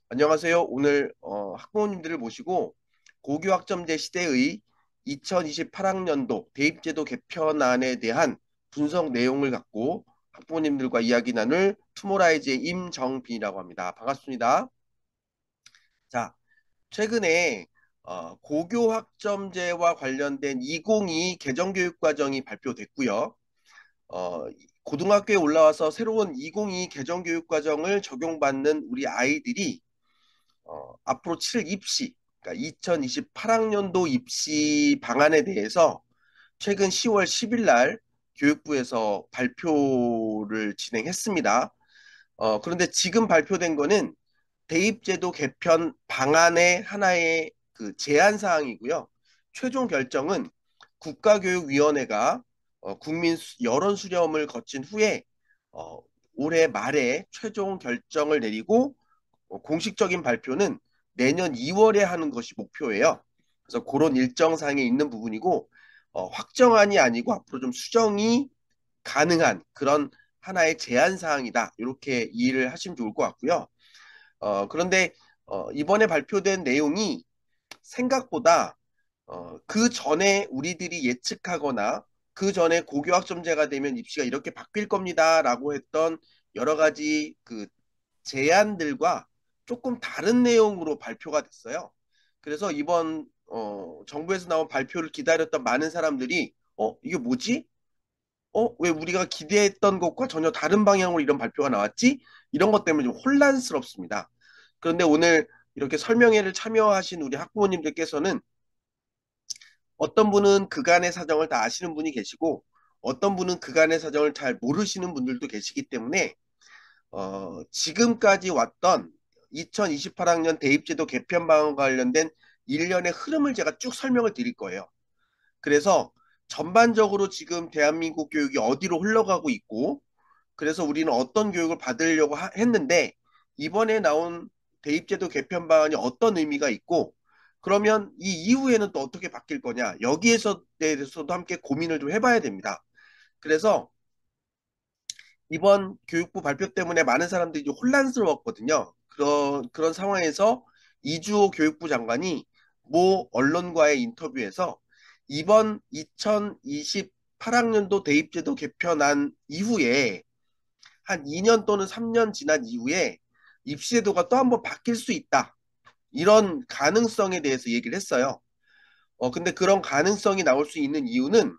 안녕하세요. 오늘 학부모님들을 모시고 고교학점제 시대의 2028학년도 대입제도 개편안에 대한 분석 내용을 갖고 학부모님들과 이야기 나눌 투모라이즈의 임정빈이라고 합니다. 반갑습니다. 자, 최근에 고교학점제와 관련된 2022 개정교육과정이 발표됐고요. 어, 고등학교에 올라와서 새로운 2022 개정교육과정을 적용받는 우리 아이들이 앞으로 치를 입시, 그러니까 2028학년도 입시 방안에 대해서 최근 10월 10일 날 교육부에서 발표를 진행했습니다. 그런데 지금 발표된 거는 대입제도 개편 방안의 하나의 그 제안 사항이고요. 최종 결정은 국가교육위원회가 국민 여론 수렴을 거친 후에 어, 올해 말에 최종 결정을 내리고 공식적인 발표는 내년 2월에 하는 것이 목표예요. 그래서 그런 일정상에 있는 부분이고 확정안이 아니고 앞으로 좀 수정이 가능한 그런 하나의 제한 사항이다. 이렇게 이해를 하시면 좋을 것 같고요. 그런데 이번에 발표된 내용이 생각보다 그 전에 우리들이 예측하거나 그 전에 고교학점제가 되면 입시가 이렇게 바뀔 겁니다라고 했던 여러 가지 그 제안들과 조금 다른 내용으로 발표가 됐어요. 그래서 이번 정부에서 나온 발표를 기다렸던 많은 사람들이 이게 뭐지? 왜 우리가 기대했던 것과 전혀 다른 방향으로 이런 발표가 나왔지? 이런 것 때문에 좀 혼란스럽습니다. 그런데 오늘 이렇게 설명회를 참여하신 우리 학부모님들께서는 어떤 분은 그간의 사정을 다 아시는 분이 계시고 어떤 분은 그간의 사정을 잘 모르시는 분들도 계시기 때문에 지금까지 왔던 2028학년 대입제도 개편 방안과 관련된 일련의 흐름을 제가 쭉 설명을 드릴 거예요. 그래서 전반적으로 지금 대한민국 교육이 어디로 흘러가고 있고, 그래서 우리는 어떤 교육을 받으려고 했는데, 이번에 나온 대입제도 개편 방안이 어떤 의미가 있고, 그러면 이 이후에는 또 어떻게 바뀔 거냐, 여기에서 대해서도 함께 고민을 좀 해봐야 됩니다. 그래서 이번 교육부 발표 때문에 많은 사람들이 좀 혼란스러웠거든요. 그런 상황에서 이주호 교육부 장관이 모 언론과의 인터뷰에서 이번 2028학년도 대입제도 개편한 이후에 한 2년 또는 3년 지난 이후에 입시제도가 또 한번 바뀔 수 있다. 이런 가능성에 대해서 얘기를 했어요. 근데 그런 가능성이 나올 수 있는 이유는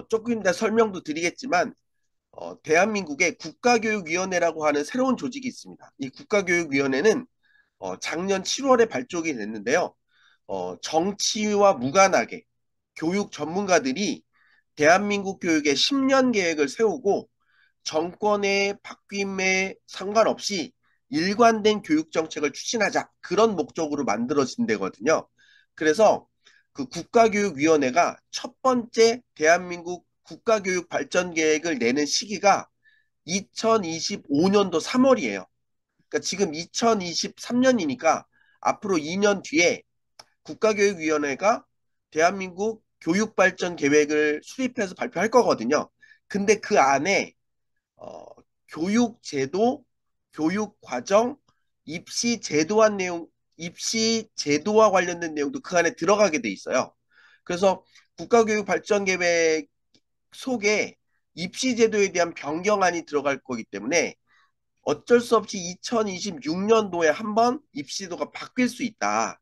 조금 이따 설명도 드리겠지만 대한민국의 국가교육위원회라고 하는 새로운 조직이 있습니다. 이 국가교육위원회는 작년 7월에 발족이 됐는데요. 정치와 무관하게 교육 전문가들이 대한민국 교육의 10년 계획을 세우고 정권의 바뀜에 상관없이 일관된 교육 정책을 추진하자 그런 목적으로 만들어진 데거든요. 그래서 그 국가교육위원회가 첫 번째 대한민국 국가교육 발전 계획을 내는 시기가 2025년도 3월이에요. 그러니까 지금 2023년이니까 앞으로 2년 뒤에 국가교육위원회가 대한민국 교육발전 계획을 수립해서 발표할 거거든요. 근데 그 안에 어, 교육제도, 교육과정, 입시 제도화 내용, 입시 제도와 관련된 내용도 그 안에 들어가게 돼 있어요. 그래서 국가교육발전계획 속에 입시 제도에 대한 변경안이 들어갈 거기 때문에 어쩔 수 없이 2026년도에 한번 입시제도가 바뀔 수 있다.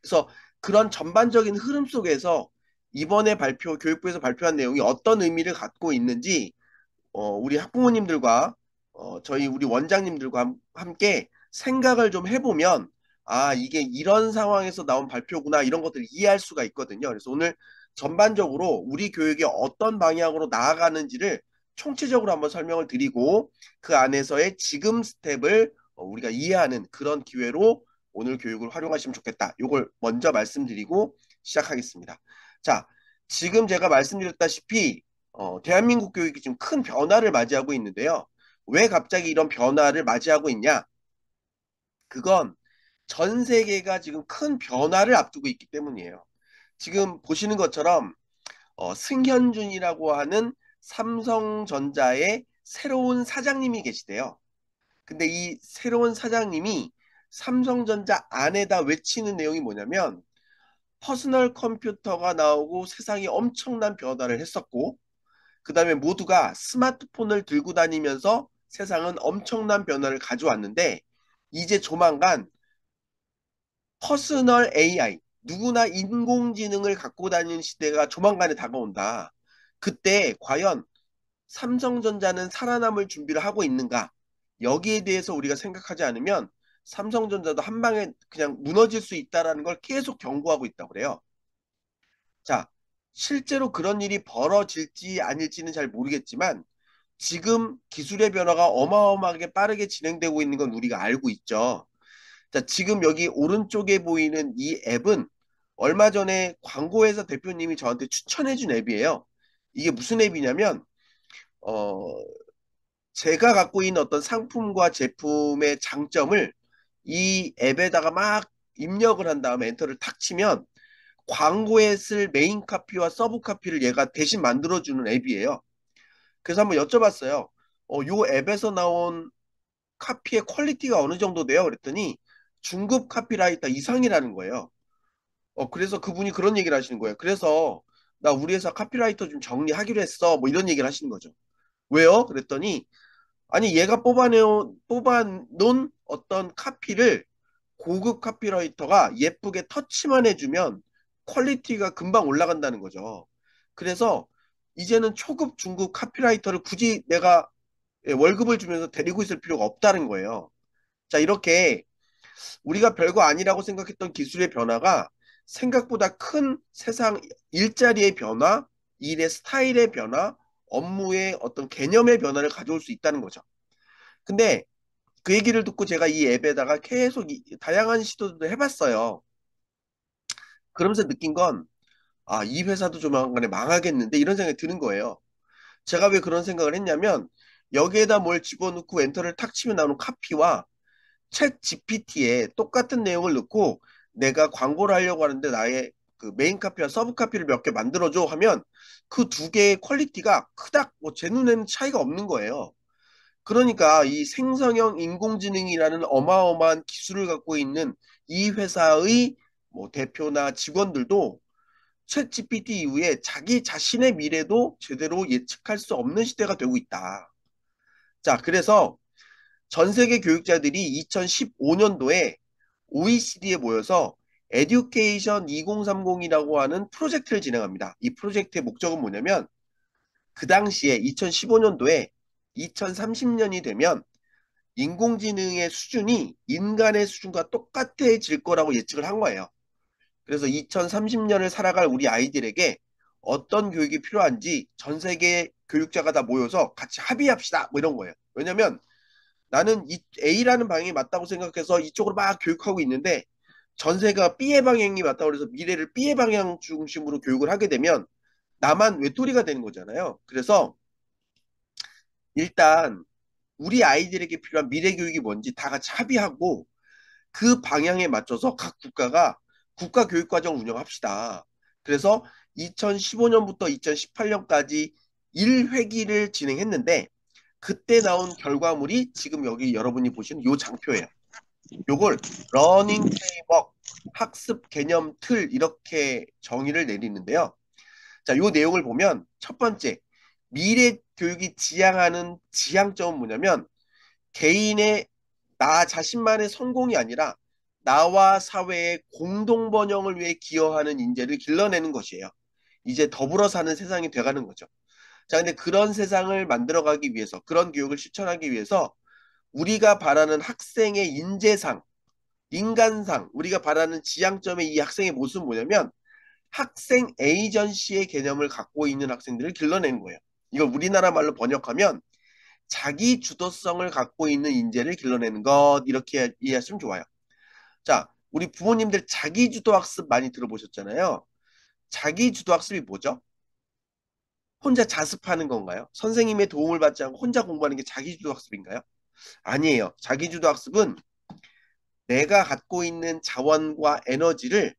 그래서 그런 전반적인 흐름 속에서 이번에 교육부에서 발표한 내용이 어떤 의미를 갖고 있는지 우리 학부모님들과 저희 우리 원장님들과 함께 생각을 좀 해보면 이게 이런 상황에서 나온 발표구나 이런 것들을 이해할 수가 있거든요. 그래서 오늘 전반적으로 우리 교육이 어떤 방향으로 나아가는지를 총체적으로 한번 설명을 드리고 그 안에서의 지금 스텝을 우리가 이해하는 그런 기회로 오늘 교육을 활용하시면 좋겠다. 이걸 먼저 말씀드리고 시작하겠습니다. 자, 지금 제가 말씀드렸다시피 대한민국 교육이 지금 큰 변화를 맞이하고 있는데요. 왜 갑자기 이런 변화를 맞이하고 있냐? 그건 전 세계가 지금 큰 변화를 앞두고 있기 때문이에요. 지금 보시는 것처럼 승현준이라고 하는 삼성전자의 새로운 사장님이 계시대요. 근데 이 새로운 사장님이 삼성전자 안에다 외치는 내용이 뭐냐면 퍼스널 컴퓨터가 나오고 세상이 엄청난 변화를 했었고 그 다음에 모두가 스마트폰을 들고 다니면서 세상은 엄청난 변화를 가져왔는데 이제 조만간 퍼스널 AI, 누구나 인공지능을 갖고 다니는 시대가 조만간에 다가온다. 그때 과연 삼성전자는 살아남을 준비를 하고 있는가? 여기에 대해서 우리가 생각하지 않으면 삼성전자도 한 방에 그냥 무너질 수 있다라는 걸 계속 경고하고 있다고 그래요. 자, 실제로 그런 일이 벌어질지 아닐지는 잘 모르겠지만 지금 기술의 변화가 어마어마하게 빠르게 진행되고 있는 건 우리가 알고 있죠. 자, 지금 여기 오른쪽에 보이는 이 앱은 얼마 전에 광고회사 대표님이 저한테 추천해준 앱이에요. 이게 무슨 앱이냐면, 어, 제가 갖고 있는 어떤 상품과 제품의 장점을 이 앱에다가 막 입력을 한 다음에 엔터를 탁 치면 광고에 쓸 메인 카피와 서브 카피를 얘가 대신 만들어주는 앱이에요. 그래서 한번 여쭤봤어요. 요 앱에서 나온 카피의 퀄리티가 어느 정도 돼요? 그랬더니 중급 카피라이터 이상이라는 거예요. 그래서 그분이 그런 얘기를 하시는 거예요. 그래서 나 우리 회사 카피라이터 좀 정리하기로 했어. 뭐 이런 얘기를 하시는 거죠. 왜요? 그랬더니 아니 얘가 뽑아놓은 어떤 카피를 고급 카피라이터가 예쁘게 터치만 해주면 퀄리티가 금방 올라간다는 거죠. 그래서 이제는 초급, 중급 카피라이터를 굳이 내가 월급을 주면서 데리고 있을 필요가 없다는 거예요. 자, 이렇게 우리가 별거 아니라고 생각했던 기술의 변화가 생각보다 큰 세상 일자리의 변화, 일의 스타일의 변화, 업무의 어떤 개념의 변화를 가져올 수 있다는 거죠. 근데 그 얘기를 듣고 제가 이 앱에다가 계속 다양한 시도도 해봤어요. 그러면서 느낀 건, 아, 이 회사도 조만간에 망하겠는데 이런 생각이 드는 거예요. 제가 왜 그런 생각을 했냐면 여기에다 뭘 집어넣고 엔터를 탁 치면 나오는 카피와 챗 GPT에 똑같은 내용을 넣고 내가 광고를 하려고 하는데 나의 그 메인 카피와 서브 카피를 몇 개 만들어줘 하면 그 두 개의 퀄리티가 그닥 뭐 제 눈에는 차이가 없는 거예요. 그러니까 이 생성형 인공지능이라는 어마어마한 기술을 갖고 있는 이 회사의 뭐 대표나 직원들도 챗 GPT 이후에 자기 자신의 미래도 제대로 예측할 수 없는 시대가 되고 있다. 자, 그래서 전 세계 교육자들이 2015년도에 OECD에 모여서 에듀케이션 2030이라고 하는 프로젝트를 진행합니다. 이 프로젝트의 목적은 뭐냐면 그 당시에 2015년도에 2030년이 되면 인공지능의 수준이 인간의 수준과 똑같아질 거라고 예측을 한 거예요. 그래서 2030년을 살아갈 우리 아이들에게 어떤 교육이 필요한지 전 세계 교육자가 다 모여서 같이 합의합시다. 뭐 이런 거예요. 왜냐면 나는 이 A라는 방향이 맞다고 생각해서 이쪽으로 막 교육하고 있는데 전세가 B의 방향이 맞다고 그래서 미래를 B의 방향 중심으로 교육을 하게 되면 나만 외톨이가 되는 거잖아요. 그래서 일단 우리 아이들에게 필요한 미래 교육이 뭔지 다 같이 합의하고 그 방향에 맞춰서 각 국가가 국가 교육과정 운영합시다. 그래서 2015년부터 2018년까지 1회기를 진행했는데 그때 나온 결과물이 지금 여기 여러분이 보시는 요 장표예요. 요걸 러닝 프레임워크 학습 개념 틀 이렇게 정의를 내리는데요. 자, 요 내용을 보면 첫 번째 미래 교육이 지향하는 지향점은 뭐냐면 개인의 나 자신만의 성공이 아니라 나와 사회의 공동 번영을 위해 기여하는 인재를 길러내는 것이에요. 이제 더불어 사는 세상이 돼가는 거죠. 자, 근데 그런 세상을 만들어가기 위해서 그런 교육을 실천하기 위해서 우리가 바라는 학생의 인재상, 인간상, 우리가 바라는 지향점의 이 학생의 모습은 뭐냐면 학생 에이전시의 개념을 갖고 있는 학생들을 길러내는 거예요. 이걸 우리나라 말로 번역하면 자기 주도성을 갖고 있는 인재를 길러내는 것 이렇게 이해하시면 좋아요. 자, 우리 부모님들 자기주도 학습 많이 들어보셨잖아요. 자기주도 학습이 뭐죠? 혼자 자습하는 건가요? 선생님의 도움을 받지 않고 혼자 공부하는 게 자기주도 학습인가요? 아니에요. 자기주도 학습은 내가 갖고 있는 자원과 에너지를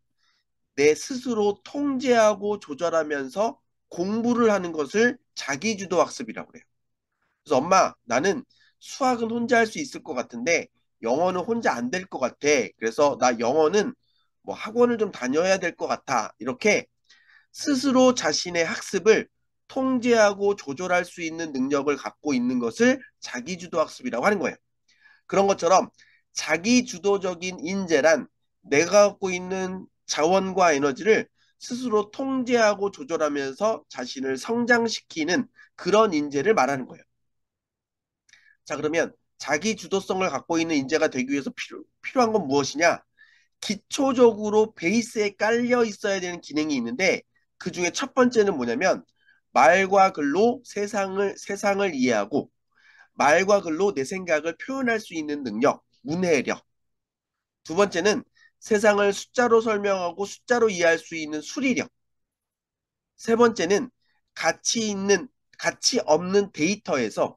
내 스스로 통제하고 조절하면서 공부를 하는 것을 자기주도 학습이라고 그래요. 그래서 엄마, 나는 수학은 혼자 할 수 있을 것 같은데 영어는 혼자 안 될 것 같아. 그래서 나 영어는 뭐 학원을 좀 다녀야 될 것 같아. 이렇게 스스로 자신의 학습을 통제하고 조절할 수 있는 능력을 갖고 있는 것을 자기주도 학습이라고 하는 거예요. 그런 것처럼 자기주도적인 인재란 내가 갖고 있는 자원과 에너지를 스스로 통제하고 조절하면서 자신을 성장시키는 그런 인재를 말하는 거예요. 자, 그러면 자기 주도성을 갖고 있는 인재가 되기 위해서 필요한 건 무엇이냐? 기초적으로 베이스에 깔려 있어야 되는 기능이 있는데 그 중에 첫 번째는 뭐냐면 말과 글로 세상을 이해하고 말과 글로 내 생각을 표현할 수 있는 능력, 문해력. 두 번째는 세상을 숫자로 설명하고 숫자로 이해할 수 있는 수리력. 세 번째는 가치 있는, 가치 없는 데이터에서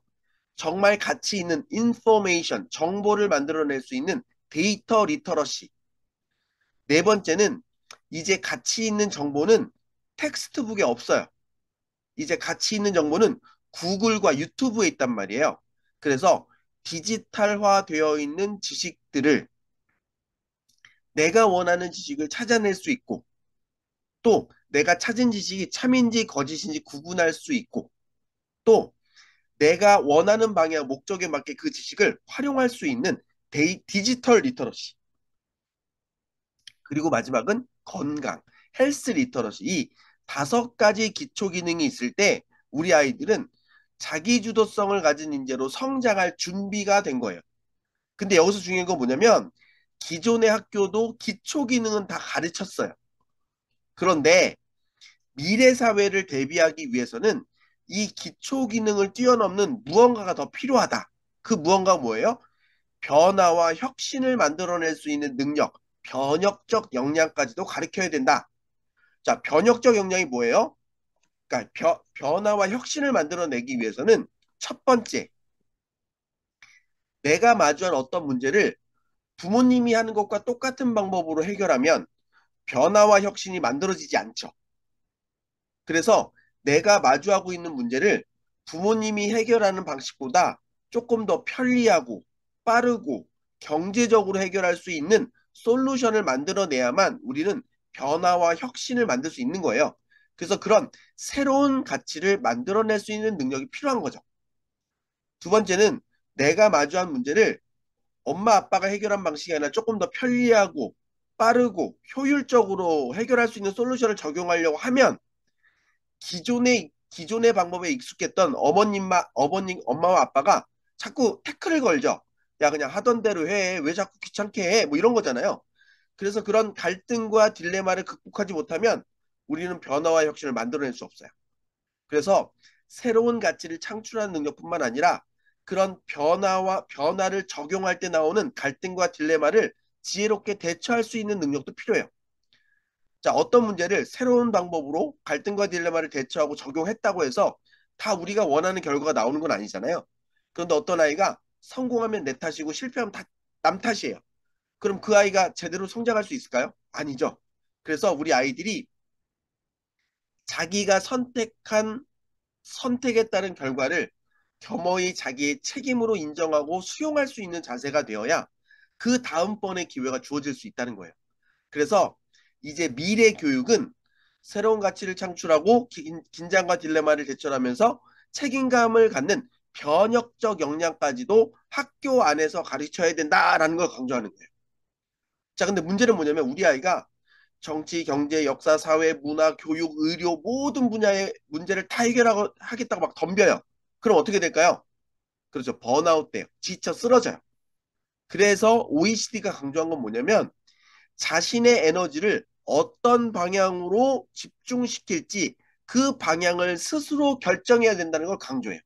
정말 가치 있는 인포메이션, 정보를 만들어낼 수 있는 데이터 리터러시. 네 번째는 이제 가치 있는 정보는 텍스트북에 없어요. 이제 가치 있는 정보는 구글과 유튜브에 있단 말이에요. 그래서 디지털화 되어 있는 지식들을 내가 원하는 지식을 찾아낼 수 있고 또 내가 찾은 지식이 참인지 거짓인지 구분할 수 있고 또 내가 원하는 방향 목적에 맞게 그 지식을 활용할 수 있는 디지털 리터러시. 그리고 마지막은 건강, 헬스 리터러시. 이 다섯 가지 기초 기능이 있을 때 우리 아이들은 자기 주도성을 가진 인재로 성장할 준비가 된 거예요. 근데 여기서 중요한 건 뭐냐면 기존의 학교도 기초 기능은 다 가르쳤어요. 그런데 미래 사회를 대비하기 위해서는 이 기초 기능을 뛰어넘는 무언가가 더 필요하다. 그 무언가가 뭐예요? 변화와 혁신을 만들어낼 수 있는 능력, 변혁적 역량까지도 가르쳐야 된다. 자, 변혁적 역량이 뭐예요? 그러니까 변화와 혁신을 만들어내기 위해서는 첫 번째, 내가 마주한 어떤 문제를 부모님이 하는 것과 똑같은 방법으로 해결하면 변화와 혁신이 만들어지지 않죠. 그래서 내가 마주하고 있는 문제를 부모님이 해결하는 방식보다 조금 더 편리하고 빠르고 경제적으로 해결할 수 있는 솔루션을 만들어내야만 우리는 변화와 혁신을 만들 수 있는 거예요. 그래서 그런 새로운 가치를 만들어낼 수 있는 능력이 필요한 거죠. 두 번째는 내가 마주한 문제를 엄마 아빠가 해결한 방식이 아니라 조금 더 편리하고 빠르고 효율적으로 해결할 수 있는 솔루션을 적용하려고 하면 기존의 방법에 익숙했던 엄마와 아빠가 자꾸 태클을 걸죠. 야, 그냥 하던 대로 해. 왜 자꾸 귀찮게 해? 뭐 이런 거잖아요. 그래서 그런 갈등과 딜레마를 극복하지 못하면 우리는 변화와 혁신을 만들어낼 수 없어요. 그래서 새로운 가치를 창출하는 능력뿐만 아니라 그런 변화를 적용할 때 나오는 갈등과 딜레마를 지혜롭게 대처할 수 있는 능력도 필요해요. 자, 어떤 문제를 새로운 방법으로 갈등과 딜레마를 대처하고 적용했다고 해서 다 우리가 원하는 결과가 나오는 건 아니잖아요. 그런데 어떤 아이가 성공하면 내 탓이고 실패하면 다 남 탓이에요. 그럼 그 아이가 제대로 성장할 수 있을까요? 아니죠. 그래서 우리 아이들이 자기가 선택한 선택에 따른 결과를 겸허히 자기의 책임으로 인정하고 수용할 수 있는 자세가 되어야 그 다음번의 기회가 주어질 수 있다는 거예요. 그래서 이제 미래 교육은 새로운 가치를 창출하고 긴장과 딜레마를 대처하면서 책임감을 갖는 변혁적 역량까지도 학교 안에서 가르쳐야 된다라는 걸 강조하는 거예요. 자, 근데 문제는 뭐냐면 우리 아이가 정치, 경제, 역사, 사회, 문화, 교육, 의료 모든 분야의 문제를 다 해결하겠다고 막 덤벼요. 그럼 어떻게 될까요? 그렇죠. 번아웃 돼요. 지쳐 쓰러져요. 그래서 OECD가 강조한 건 뭐냐면 자신의 에너지를 어떤 방향으로 집중시킬지 그 방향을 스스로 결정해야 된다는 걸 강조해요.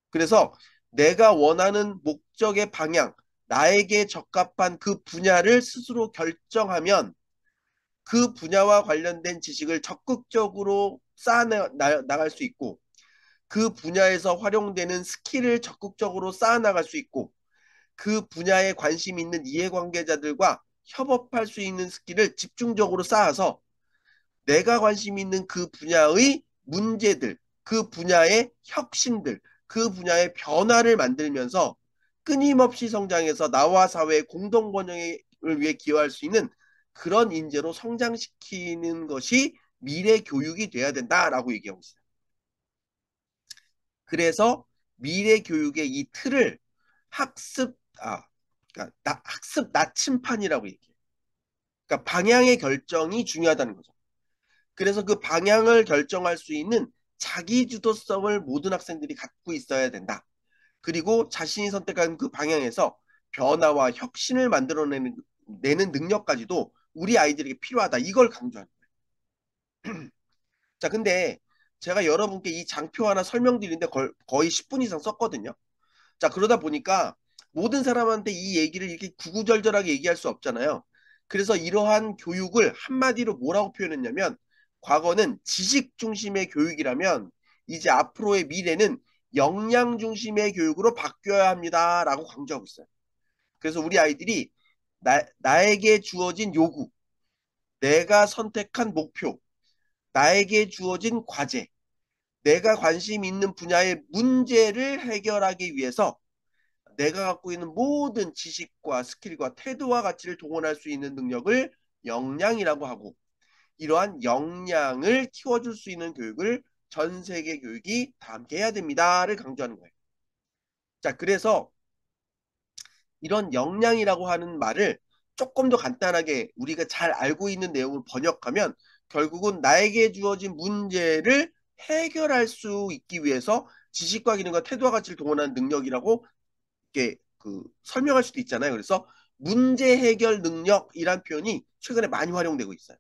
그래서 내가 원하는 목적의 방향, 나에게 적합한 그 분야를 스스로 결정하면 그 분야와 관련된 지식을 적극적으로 쌓아나갈 수 있고 그 분야에서 활용되는 스킬을 적극적으로 쌓아나갈 수 있고 그 분야에 관심 있는 이해관계자들과 협업할 수 있는 스킬을 집중적으로 쌓아서 내가 관심 있는 그 분야의 문제들, 그 분야의 혁신들, 그 분야의 변화를 만들면서 끊임없이 성장해서 나와 사회의 공동 번영을 위해 기여할 수 있는 그런 인재로 성장시키는 것이 미래 교육이 돼야 된다라고 얘기하고 있어요. 그래서 미래 교육의 이 틀을 학습 그러니까 학습 나침판이라고 얘기해요. 그러니까 방향의 결정이 중요하다는 거죠. 그래서 그 방향을 결정할 수 있는 자기 주도성을 모든 학생들이 갖고 있어야 된다. 그리고 자신이 선택한 그 방향에서 변화와 혁신을 만들어내는 능력까지도 우리 아이들에게 필요하다. 이걸 강조하는 거예요. 자, 근데 제가 여러분께 이 장표 하나 설명드리는데 거의 10분 이상 썼거든요. 자, 그러다 보니까 모든 사람한테 이 얘기를 이렇게 구구절절하게 얘기할 수 없잖아요. 그래서 이러한 교육을 한마디로 뭐라고 표현했냐면, 과거는 지식 중심의 교육이라면 이제 앞으로의 미래는 역량 중심의 교육으로 바뀌어야 합니다라고 강조하고 있어요. 그래서 우리 아이들이 나에게 주어진 요구, 내가 선택한 목표, 나에게 주어진 과제, 내가 관심 있는 분야의 문제를 해결하기 위해서 내가 갖고 있는 모든 지식과 스킬과 태도와 가치를 동원할 수 있는 능력을 역량이라고 하고, 이러한 역량을 키워줄 수 있는 교육을 전 세계 교육이 다 함께 해야 됩니다를 강조하는 거예요. 자, 그래서 이런 역량이라고 하는 말을 조금 더 간단하게 우리가 잘 알고 있는 내용을 번역하면 결국은 나에게 주어진 문제를 해결할 수 있기 위해서 지식과 기능과 태도와 가치를 동원하는 능력이라고 이렇게 설명할 수도 있잖아요. 그래서 문제 해결 능력이란 표현이 최근에 많이 활용되고 있어요.